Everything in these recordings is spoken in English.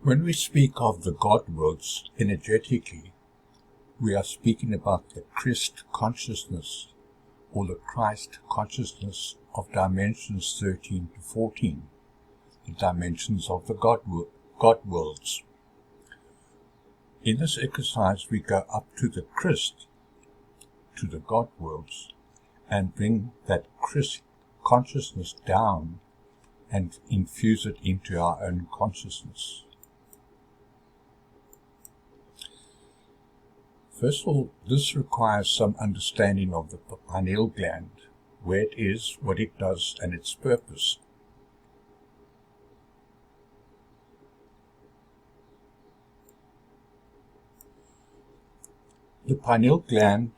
When we speak of the God worlds energetically, we are speaking about the Kryst consciousness or the Christ consciousness of dimensions 13 to 14, the dimensions of the God worlds. In this exercise we go up to the Kryst, to the God worlds, and bring that Kryst consciousness down and infuse it into our own consciousness. First of all, this requires some understanding of the pineal gland, where it is, what it does, and its purpose. The pineal gland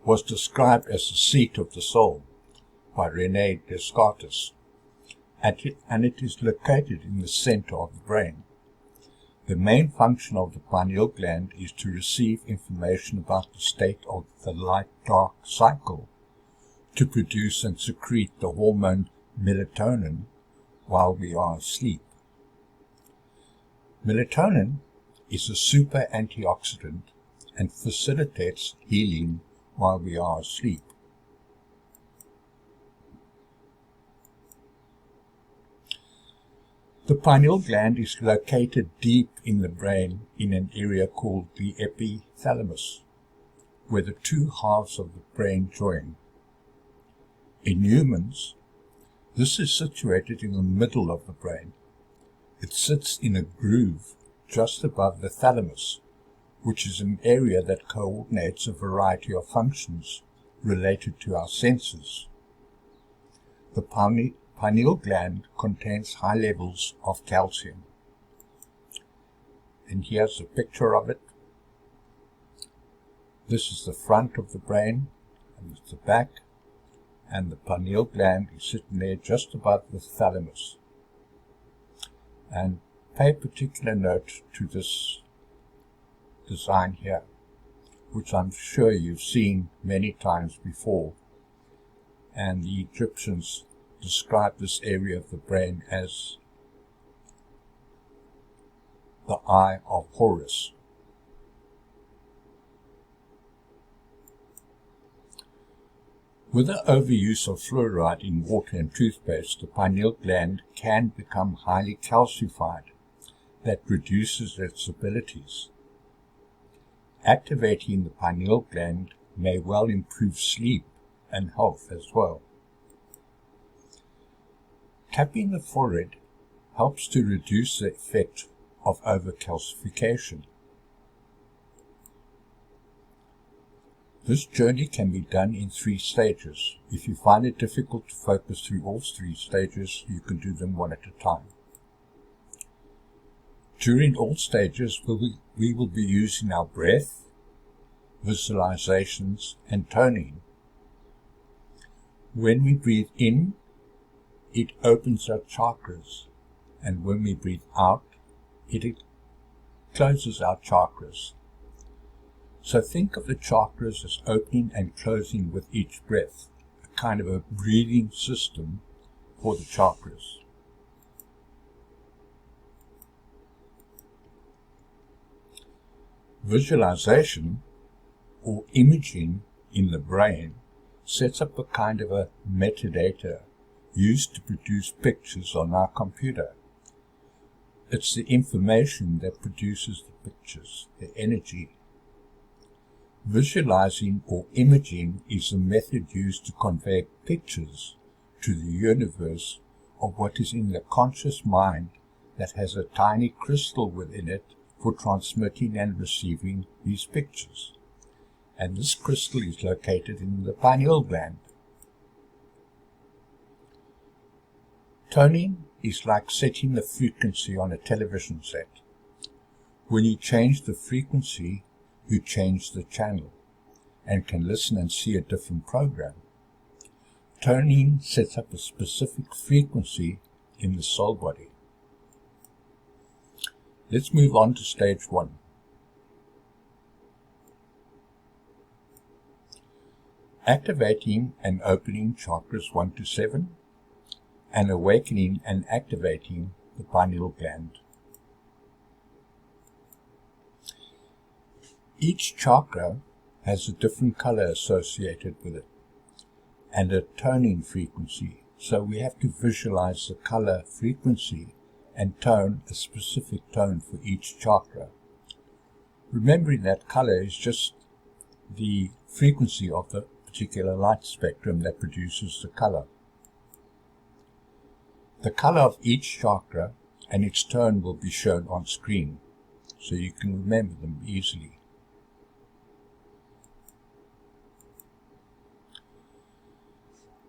was described as the seat of the soul by René Descartes, and it is located in the center of the brain. The main function of the pineal gland is to receive information about the state of the light-dark cycle, to produce and secrete the hormone melatonin while we are asleep. Melatonin is a super antioxidant and facilitates healing while we are asleep. The pineal gland is located deep in the brain in an area called the epithalamus, where the two halves of the brain join. In humans, this is situated in the middle of the brain. It sits in a groove just above the thalamus, which is an area that coordinates a variety of functions related to our senses. The pineal gland contains high levels of calcium. And here's a picture of it. This is the front of the brain, and it's the back, and the pineal gland is sitting there just above the thalamus. And pay particular note to this design here, which I'm sure you've seen many times before, and the Egyptians described this area of the brain as the Eye of Horus. With the overuse of fluoride in water and toothpaste, the pineal gland can become highly calcified. That reduces its abilities. Activating the pineal gland may well improve sleep and health as well. Tapping the forehead helps to reduce the effect of overcalcification. This journey can be done in 3 stages. If you find it difficult to focus through all 3 stages, you can do them one at a time. During all stages, we will be using our breath, visualizations, and toning. When we breathe in, it opens our chakras, and when we breathe out, it closes our chakras. So think of the chakras as opening and closing with each breath, a kind of a breathing system for the chakras. Visualization or imaging in the brain sets up a kind of a metadata used to produce pictures on our computer. It's the information that produces the pictures, the energy. Visualizing or imaging is a method used to convey pictures to the universe of what is in the conscious mind that has a tiny crystal within it for transmitting and receiving these pictures. And this crystal is located in the pineal gland. Toning is like setting the frequency on a television set. When you change the frequency, you change the channel and can listen and see a different program. Toning sets up a specific frequency in the soul body. Let's move on to stage 1. Activating and opening chakras 1 to 7, and awakening and activating the pineal gland. Each chakra has a different color associated with it and a toning frequency, so we have to visualize the color frequency and tone a specific tone for each chakra. Remembering that color is just the frequency of the particular light spectrum that produces the color. The color of each chakra and its tone will be shown on screen, so you can remember them easily.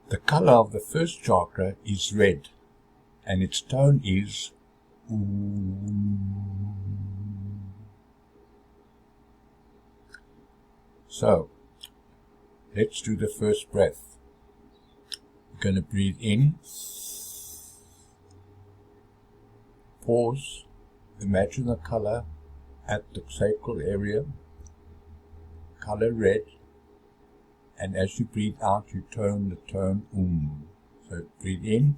The color of the first chakra is red, and its tone is Om. So, let's do the first breath. We're going to breathe in, pause, imagine the color at the sacral area, color red, and as you breathe out, you tone the tone Om. So breathe in,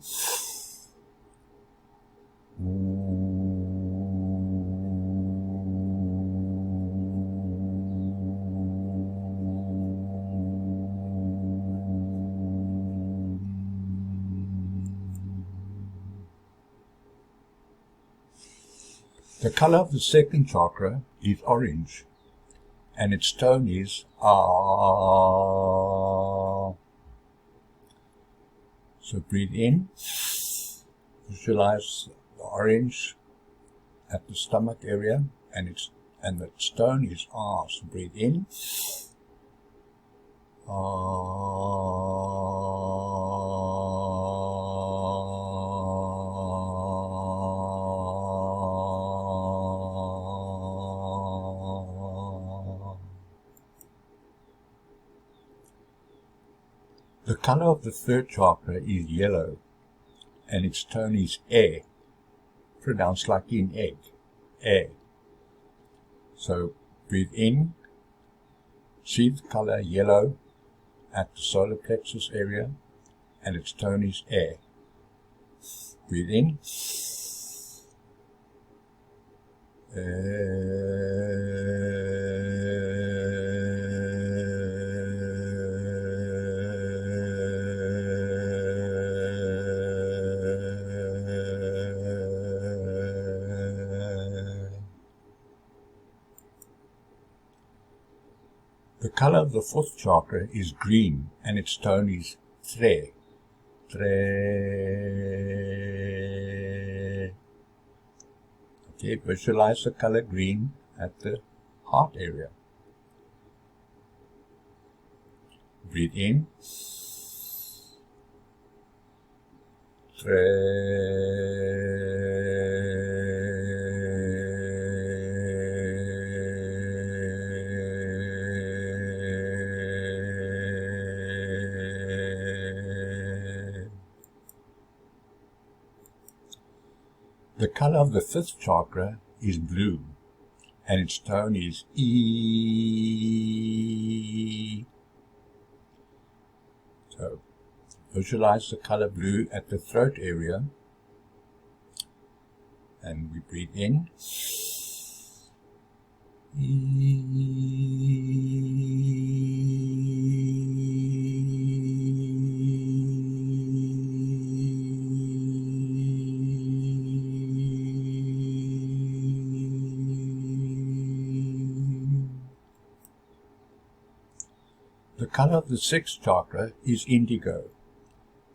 The color of the second chakra is orange, and its tone is Ah. So breathe in, visualize the orange at the stomach area, and the tone is Ah. So breathe in, Ah. The color of the third chakra is yellow, and its tone is air, pronounced like in egg, air. So breathe in, see the color yellow at the solar plexus area, and its tone is air. Breathe in, The color of the fourth chakra is green, and its tone is tre. Tre. Okay, visualize the color green at the heart area. Breathe in. The color of the fifth chakra is blue, and its tone is E. So, visualize the color blue at the throat area, and we breathe in. The color of the sixth chakra is indigo,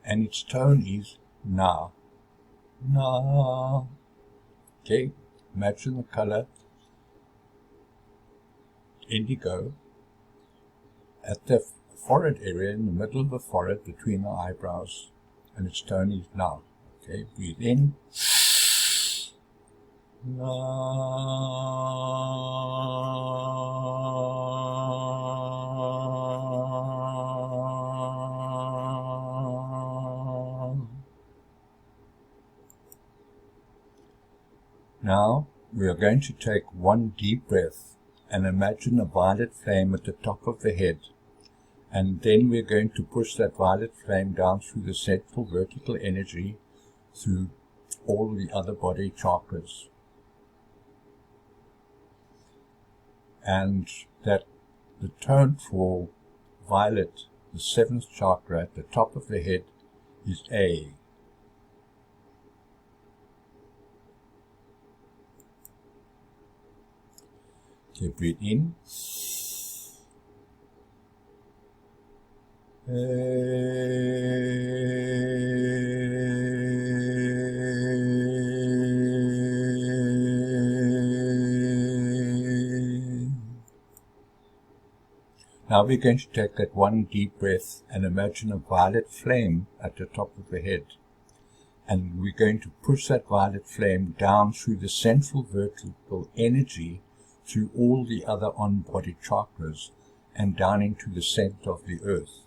and its tone is Na. Na. Okay, imagine the color indigo at the forehead area, in the middle of the forehead between the eyebrows, and its tone is Na. Okay, breathe in. Now we are going to take one deep breath and imagine a violet flame at the top of the head, and then we're going to push that violet flame down through the central vertical energy through all the other body chakras. and that the tone for violet, the seventh chakra at the top of the head, is A. Okay, breathe in. Now we're going to take that one deep breath and imagine a violet flame at the top of the head. And we're going to push that violet flame down through the central vertical energy, through all the other on-body chakras, and down into the center of the earth,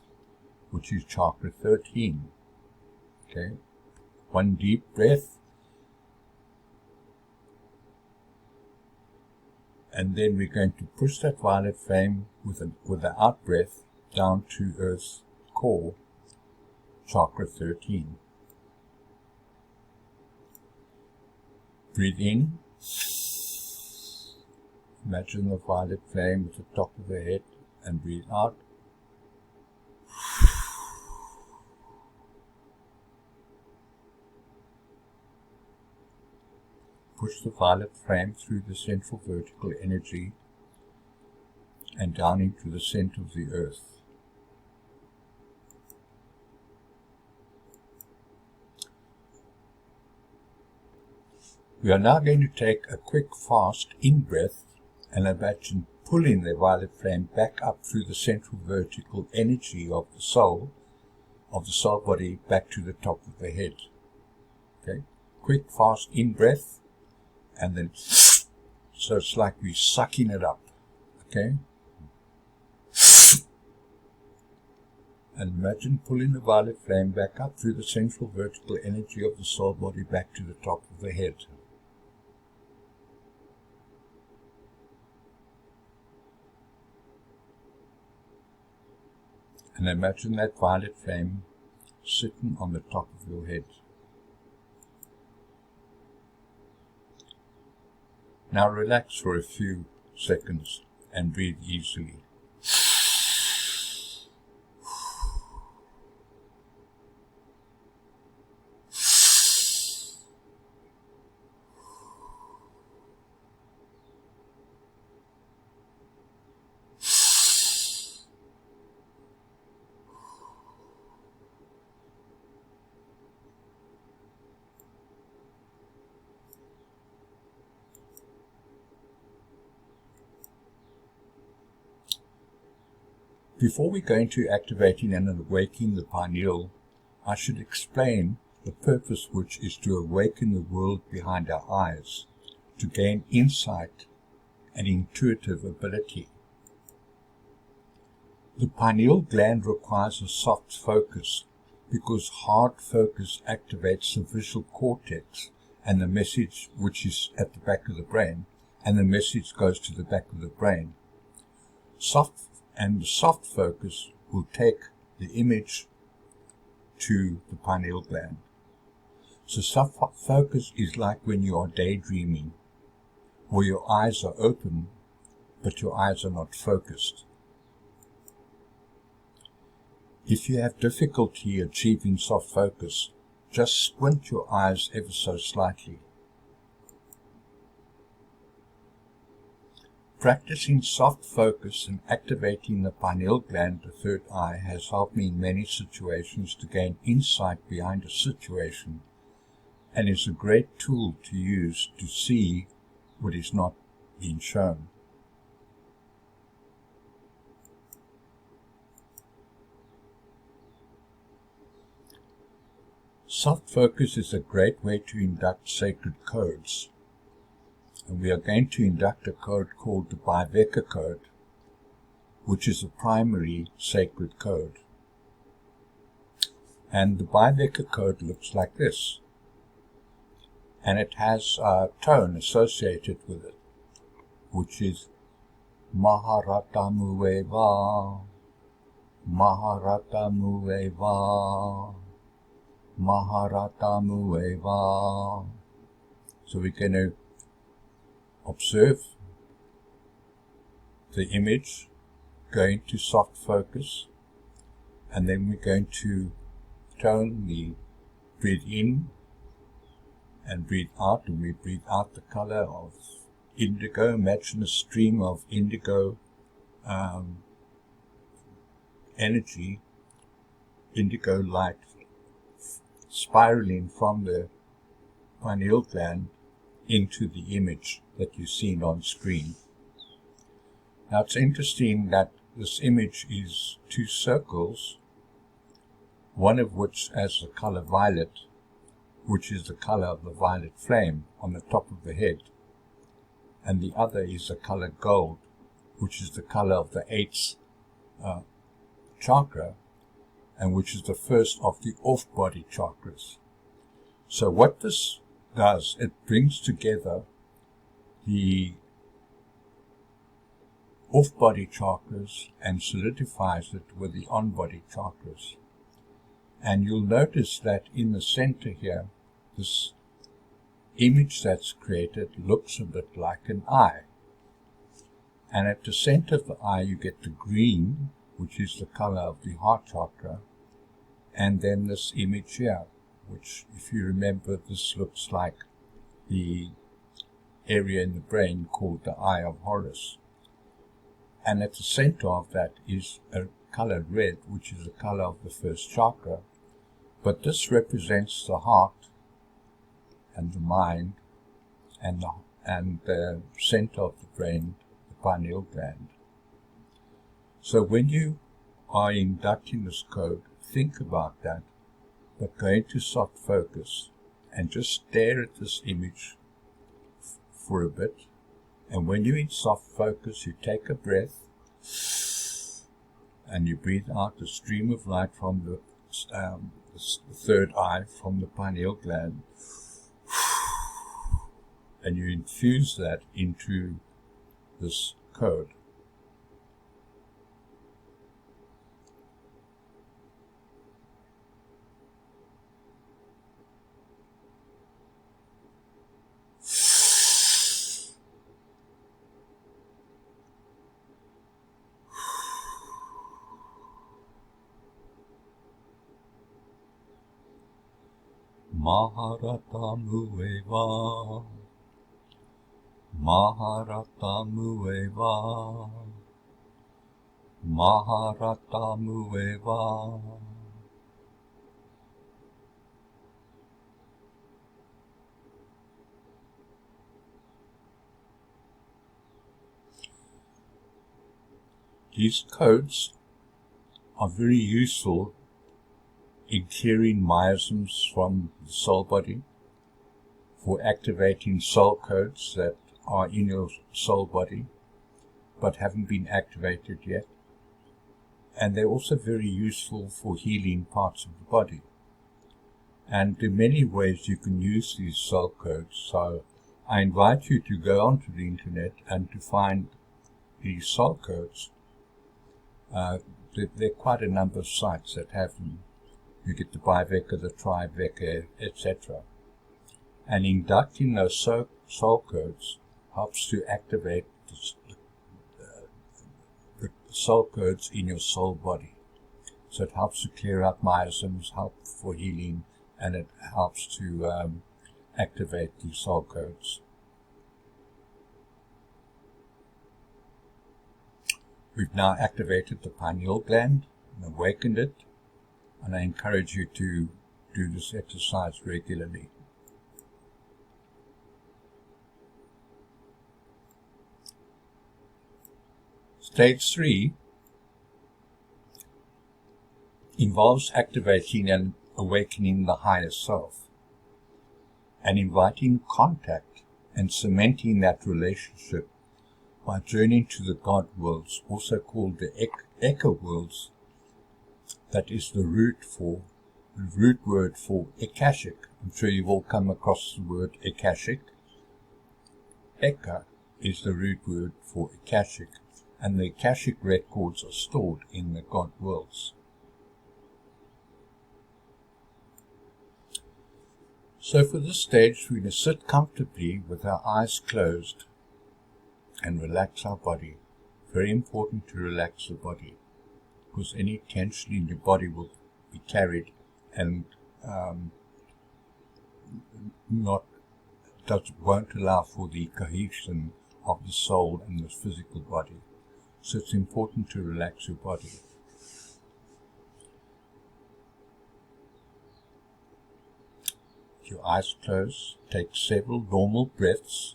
which is chakra 13. Okay, one deep breath, and then we're going to push that violet flame with the out breath down to Earth's core, chakra 13. Breathe in. Imagine the violet flame at the top of the head, and breathe out. Push the violet flame through the central vertical energy and down into the center of the earth. We are now going to take a quick fast in-breath and imagine pulling the violet flame back up through the central vertical energy of the soul body back to the top of the head. Okay, quick fast in-breath, and then so it's like we're sucking it up. Okay, and imagine pulling the violet flame back up through the central vertical energy of the soul body back to the top of the head. And imagine that violet flame sitting on the top of your head. Now relax for a few seconds and breathe easily. Before we go into activating and awakening the pineal, I should explain the purpose, which is to awaken the world behind our eyes, to gain insight and intuitive ability. The pineal gland requires a soft focus because hard focus activates the visual cortex and the message, which is at the back of the brain, and the message goes to the back of the brain. The soft focus will take the image to the pineal gland. So soft focus is like when you are daydreaming, where your eyes are open, but your eyes are not focused. If you have difficulty achieving soft focus, just squint your eyes ever so slightly. Practicing soft focus and activating the pineal gland, the third eye, has helped me in many situations to gain insight behind a situation, and is a great tool to use to see what is not being shown. Soft focus is a great way to induct sacred codes. And we are going to induct a code called the Biveka code, which is a primary sacred code. And the Biveka code looks like this. And it has a tone associated with it, which is Maharata Mueva, Maharata Mueva, Maharata Mueva. So we're going to observe the image, go into soft focus, and then we're going to tone the breathe in and breathe out, and we breathe out the color of indigo. Imagine a stream of indigo energy, indigo light, spiraling from the pineal gland into the image that you've seen on screen. Now it's interesting that this image is two circles, one of which has the color violet, which is the color of the violet flame on the top of the head, and the other is the color gold, which is the color of the eighth chakra, and which is the first of the off-body chakras. So what this does, it brings together the off-body chakras and solidifies it with the on-body chakras. And you'll notice that in the center here, this image that's created looks a bit like an eye. And at the center of the eye, you get the green, which is the color of the heart chakra, and then this image here, which, if you remember, this looks like the area in the brain called the Eye of Horus. And at the center of that is a color red, which is the color of the first chakra, but this represents the heart and the mind and the center of the brain, the pineal gland. So when you are inducting this code, think about that, but go into soft focus and just stare at this image for a bit. And when you're in soft focus, you take a breath and you breathe out a stream of light from the third eye, from the pineal gland, and you infuse that into this code. Maharata Mueva, Maharata Mueva, Maharata Mueva. These codes are very useful in clearing miasms from the soul body, for activating soul codes that are in your soul body but haven't been activated yet. And they're also very useful for healing parts of the body. And in many ways you can use these soul codes. So I invite you to go onto the internet and to find these soul codes. There are quite a number of sites that have them. You get the biveka, the triveka, etc. And inducting those soul codes helps to activate the soul codes in your soul body. So it helps to clear out miasms, help for healing, and it helps to activate the soul codes. We've now activated the pineal gland and awakened it. And I encourage you to do this exercise regularly. Stage 3 involves activating and awakening the higher self, and inviting contact and cementing that relationship by journeying to the God worlds, also called the Echo worlds. That is the root word for Akashic. I'm sure you've all come across the word Akashic. Eka is the root word for Akashic, and the Akashic records are stored in the God worlds. So for this stage, we're going to sit comfortably with our eyes closed and relax our body very important to relax the body, because any tension in your body will be carried and won't allow for the cohesion of the soul and the physical body. So it's important to relax your body. Your eyes closed, take several normal breaths,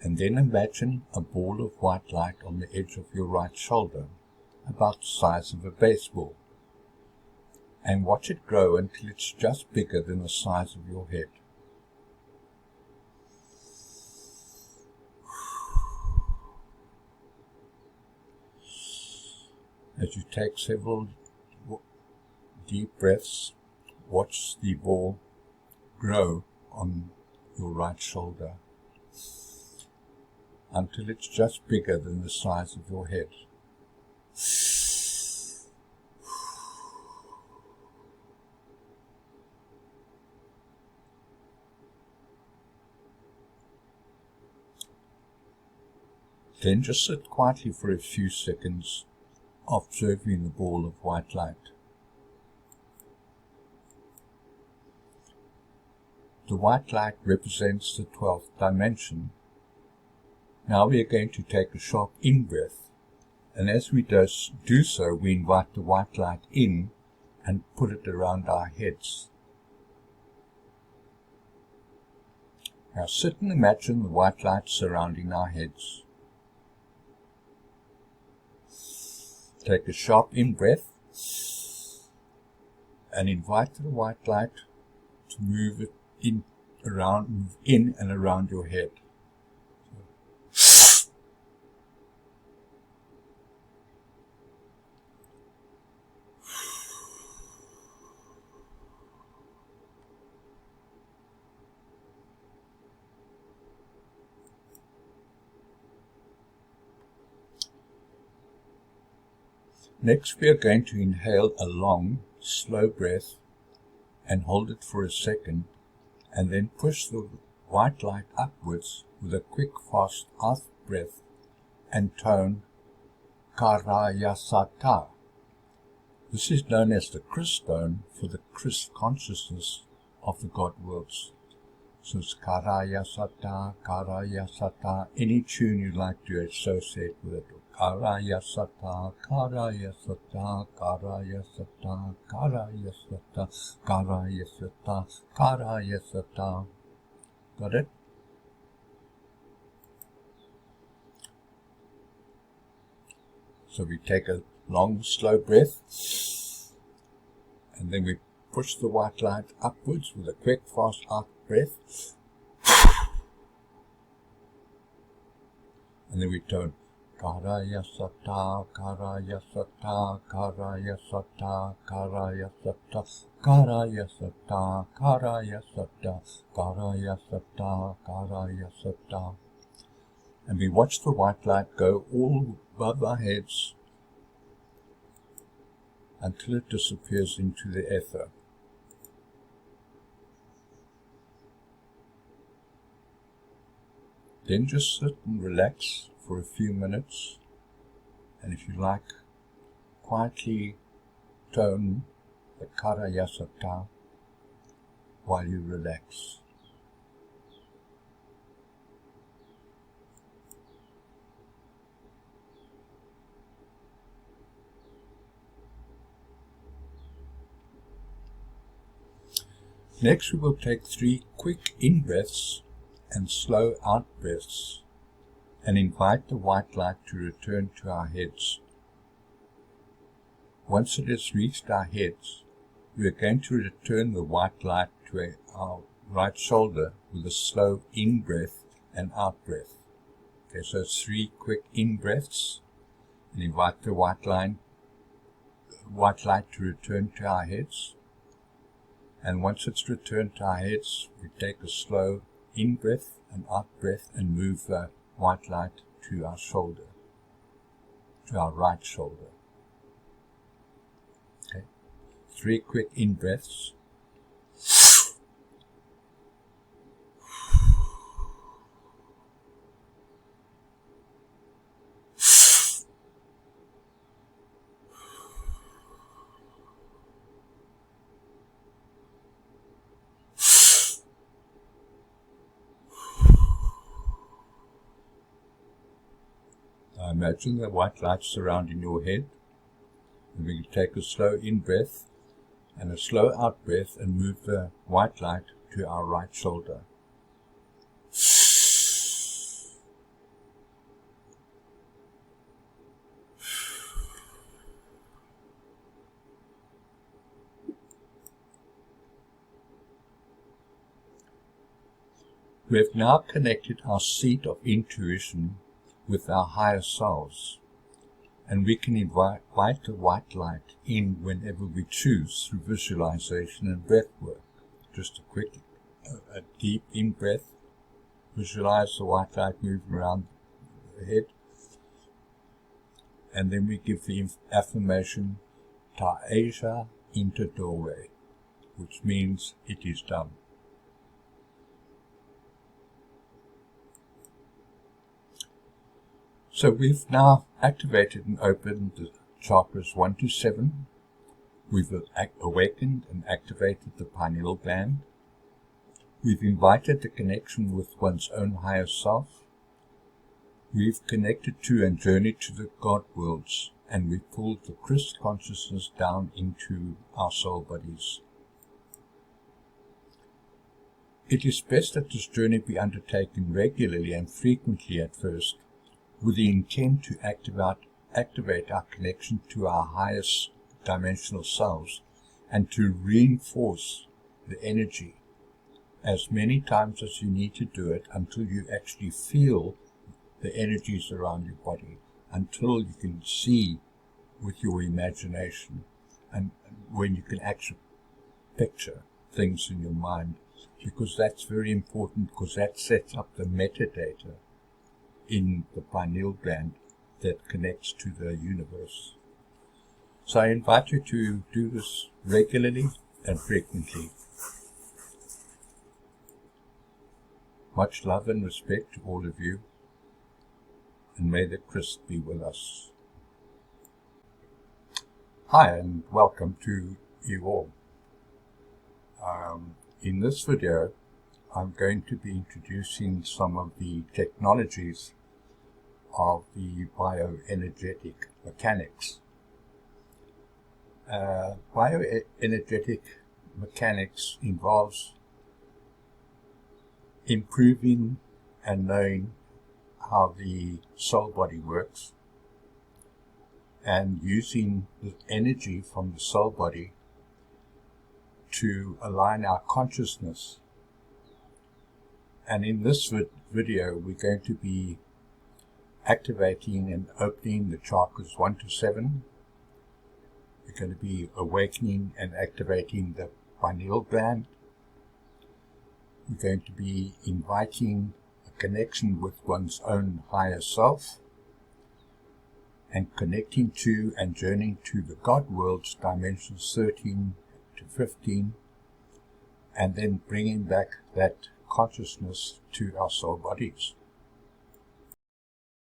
and then imagine a ball of white light on the edge of your right shoulder, about the size of a baseball, and watch it grow until it's just bigger than the size of your head. As you take several deep breaths, watch the ball grow on your right shoulder until it's just bigger than the size of your head. Then just sit quietly for a few seconds, observing the ball of white light. The white light represents the 12th dimension. Now we are going to take a sharp in-breath, and as we do so, we invite the white light in and put it around our heads. Now sit and imagine the white light surrounding our heads. Take a sharp in-breath and invite the white light to move it in and around your head. Next, we are going to inhale a long, slow breath and hold it for a second, and then push the white light upwards with a quick, fast out breath and tone Karayasata. This is known as the Kryst tone for the Kryst consciousness of the God worlds. So it's Karayasata, Karayasata, any tune you like to associate with it. Karayasata, Karayasata, Karayasata, Karayasata, Karayasata, Karayasata. Got it? So we take a long, slow breath, and then we push the white light upwards with a quick, fast out breath, and then we tone Karayasata, Karayasata, Karayasata, Karayasata, Karayasata, Karayasata, Karayasata, Karayasata. And we watch the white light go all above our heads until it disappears into the ether. Then just sit and relax for a few minutes, and if you like, quietly tone the Karayasata while you relax. Next, we will take 3 quick in-breaths and slow out-breaths, and invite the white light to return to our heads. Once it has reached our heads, we are going to return the white light to our right shoulder with a slow in-breath and out-breath. Okay, so it's 3 quick in-breaths, and invite the white light to return to our heads. And once it's returned to our heads, we take a slow in-breath and out-breath and move the white light to our shoulder, to our right shoulder. Okay, 3 quick in-breaths. Imagine the white light surrounding your head. And we can take a slow in-breath and a slow out-breath and move the white light to our right shoulder. We have now connected our seat of intuition with our higher selves, and we can invite the white light in whenever we choose through visualization and breath work. Just a deep in-breath, visualize the white light moving around the head, and then we give the affirmation, Ta Asia into doorway, which means it is done. So we've now activated and opened the chakras 1 to 7. We've awakened and activated the pineal gland. We've invited the connection with one's own higher self. We've connected to and journeyed to the God worlds, and we've pulled the Kryst consciousness down into our soul bodies. It is best that this journey be undertaken regularly and frequently at first, with the intent to activate our connection to our highest dimensional selves and to reinforce the energy as many times as you need to do it until you actually feel the energies around your body, until you can see with your imagination and when you can actually picture things in your mind, because that's very important, because that sets up the metadata in the pineal gland that connects to the universe. So I invite you to do this regularly and frequently. Much love and respect to all of you, and may the Kryst be with us. Hi, and welcome to you all. In this video, I'm going to be introducing some of the technologies of the bioenergetic mechanics. Bioenergetic mechanics involves improving and knowing how the soul body works and using the energy from the soul body to align our consciousness. And in this video, we're going to be activating and opening the chakras 1 to 7. We're going to be awakening and activating the pineal gland. We're going to be inviting a connection with one's own higher self and connecting to and journeying to the God worlds, dimensions 13 to 15, and then bringing back that consciousness to our soul bodies.